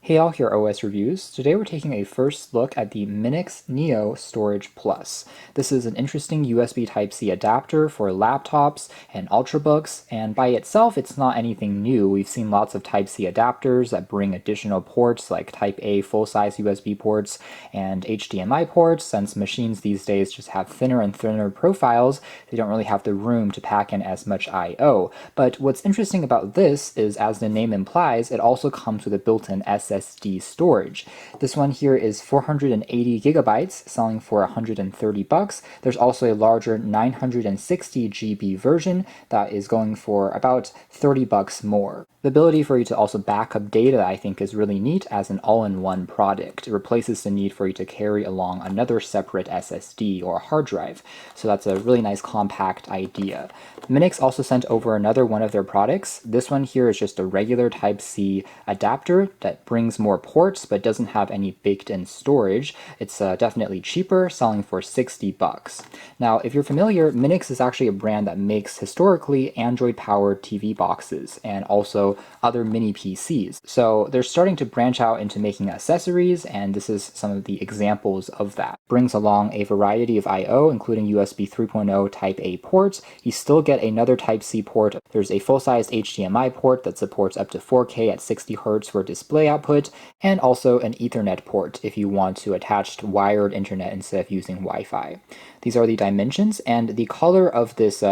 Hey all, here OS Reviews. Today we're taking a first look at the MINIX NEO Storage Plus. This is an interesting USB Type-C adapter for laptops and ultrabooks, and by itself it's not anything new. We've seen lots of Type-C adapters that bring additional ports like Type-A full-size USB ports and HDMI ports. Since machines these days just have thinner and thinner profiles, they don't really have the room to pack in as much I/O. But what's interesting about this is, as the name implies, it also comes with a built-in SSD storage. This one here is 480 gigabytes, selling for $130. There's also a larger 960 GB version that is going for about $30 more. The ability for you to also back up data, I think, is really neat as an all-in-one product. It replaces the need for you to carry along another separate SSD or hard drive. So that's a really nice compact idea. MINIX also sent over another one of their products. This one here is just a regular Type-C adapter that brings more ports but doesn't have any baked-in storage. It's definitely cheaper, selling for $60. Now, if you're familiar, MINIX is actually a brand that makes historically Android-powered TV boxes and also other mini PCs. So they're starting to branch out into making accessories, and this is some of the examples of that. Brings along a variety of I/O, including USB 3.0 Type-A ports. You still get another Type-C port. There's a full-size HDMI port that supports up to 4K at 60 Hz for display output, and also an Ethernet port if you want to attach wired internet instead of using Wi-Fi. These are the dimensions, and the color of this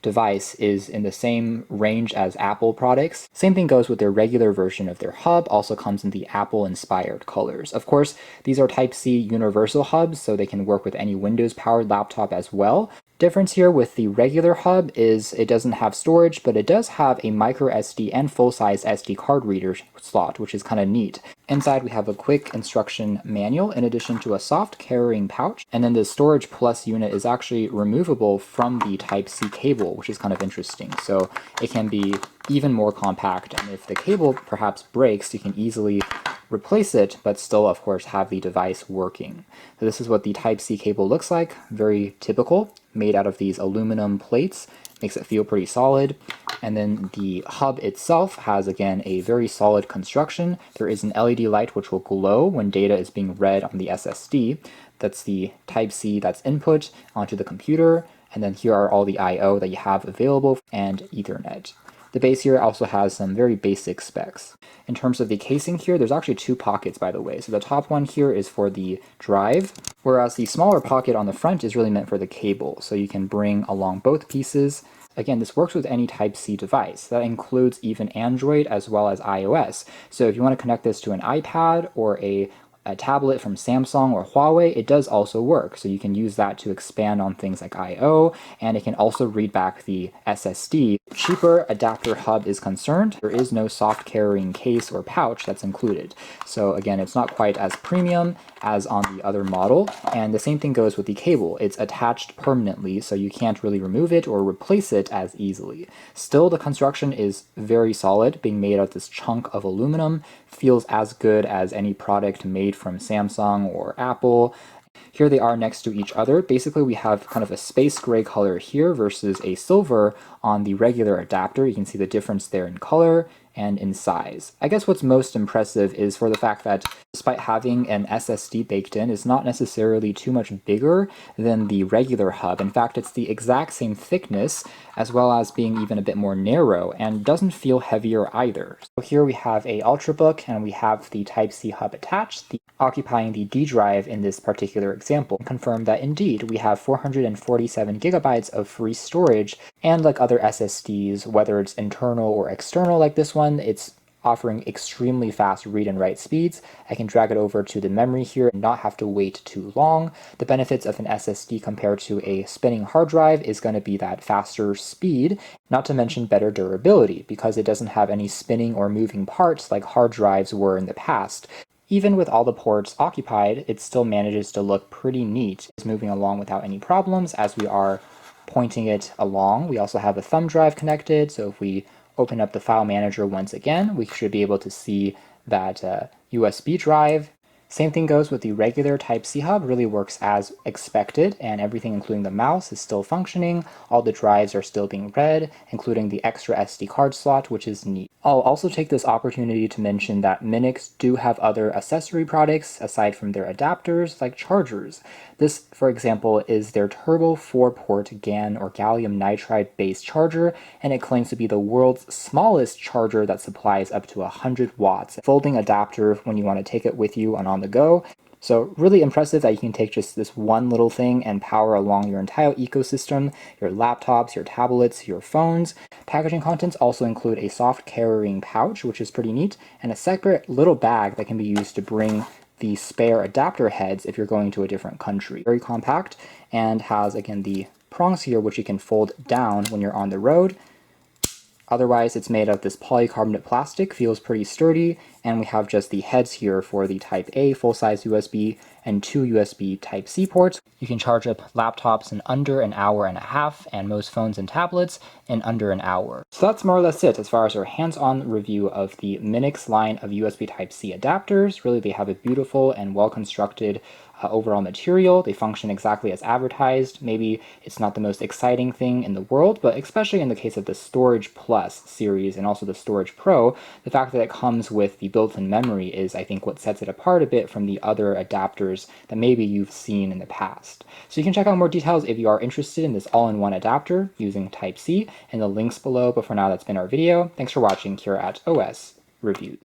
device is in the same range as Apple products. Same thing goes with their regular version of their hub, also comes in the Apple-inspired colors. Of course, these are Type-C universal hubs, so they can work with any Windows-powered laptop as well. Difference here with the regular hub is it doesn't have storage, but it does have a micro SD and full-size SD card reader slot, which is kind of neat. Inside we have a quick instruction manual in addition to a soft carrying pouch, and then the Storage Plus unit is actually removable from the Type-C cable, which is kind of interesting. So it can be even more compact, and if the cable perhaps breaks, you can easily replace it, but still, of course, have the device working. So this is what the Type-C cable looks like, very typical, made out of these aluminum plates. Makes it feel pretty solid. And then the hub itself has, again, a very solid construction. There is an LED light which will glow when data is being read on the SSD. That's the Type-C that's input onto the computer. And then here are all the I/O that you have available and Ethernet. The base here also has some very basic specs. In terms of the casing here, there's actually two pockets, by the way. So the top one here is for the drive, whereas the smaller pocket on the front is really meant for the cable. So you can bring along both pieces. Again, this works with any Type-C device. That includes even Android as well as iOS. So if you want to connect this to an iPad or a tablet from Samsung or Huawei, it does also work. So you can use that to expand on things like I/O, and it can also read back the SSD. Cheaper adapter hub is concerned, there is no soft carrying case or pouch that's included. So again, it's not quite as premium as on the other model, and the same thing goes with the cable. It's attached permanently, so you can't really remove it or replace it as easily. Still, the construction is very solid, being made out of this chunk of aluminum. Feels as good as any product made from Samsung or Apple. Here they are next to each other. Basically, we have kind of a space gray color here versus a silver on the regular adapter. You can see the difference there in color and in size. I guess what's most impressive is for the fact that despite having an SSD baked in, it's not necessarily too much bigger than the regular hub. In fact, it's the exact same thickness, as well as being even a bit more narrow, and doesn't feel heavier either. So here we have a Ultrabook, and we have the Type-C hub attached, occupying the D drive in this particular example. Confirm that indeed we have 447 gigabytes of free storage, and like other SSDs, whether it's internal or external like this one, it's offering extremely fast read and write speeds. I can drag it over to the memory here and not have to wait too long. The benefits of an SSD compared to a spinning hard drive is going to be that faster speed, not to mention better durability, because it doesn't have any spinning or moving parts like hard drives were in the past. Even with all the ports occupied, it still manages to look pretty neat. It's moving along without any problems as we are pointing it along. We also have a thumb drive connected, so if we open up the file manager once again, we should be able to see that USB drive. Same thing goes with the regular Type-C hub, really works as expected, and everything including the mouse is still functioning. All the drives are still being read, including the extra SD card slot, which is neat. I'll also take this opportunity to mention that MINIX do have other accessory products aside from their adapters, like chargers. This, for example, is their Turbo 4-port GaN or gallium nitride-based charger, and it claims to be the world's smallest charger that supplies up to 100 watts. Folding adapter when you want to take it with you and on the go. So really impressive that you can take just this one little thing and power along your entire ecosystem, your laptops, your tablets, your phones. Packaging contents also include a soft carrying pouch, which is pretty neat, and a separate little bag that can be used to bring the spare adapter heads if you're going to a different country. Very compact and has, again, the prongs here, which you can fold down when you're on the road. Otherwise, it's made of this polycarbonate plastic, feels pretty sturdy, and we have just the heads here for the Type A full-size USB and 2 USB Type-C ports. You can charge up laptops in under an hour and a half, and most phones and tablets in under an hour. So that's more or less it as far as our hands-on review of the MINIX line of USB Type-C adapters. Really, they have a beautiful and well-constructed overall material. They function exactly as advertised. Maybe it's not the most exciting thing in the world, but especially in the case of the Storage Plus series and also the Storage Pro, the fact that it comes with the built-in memory is, I think, what sets it apart a bit from the other adapters that maybe you've seen in the past. So you can check out more details if you are interested in this all-in-one adapter using Type-C in the links below, but for now that's been our video. Thanks for watching here at OS Reviews.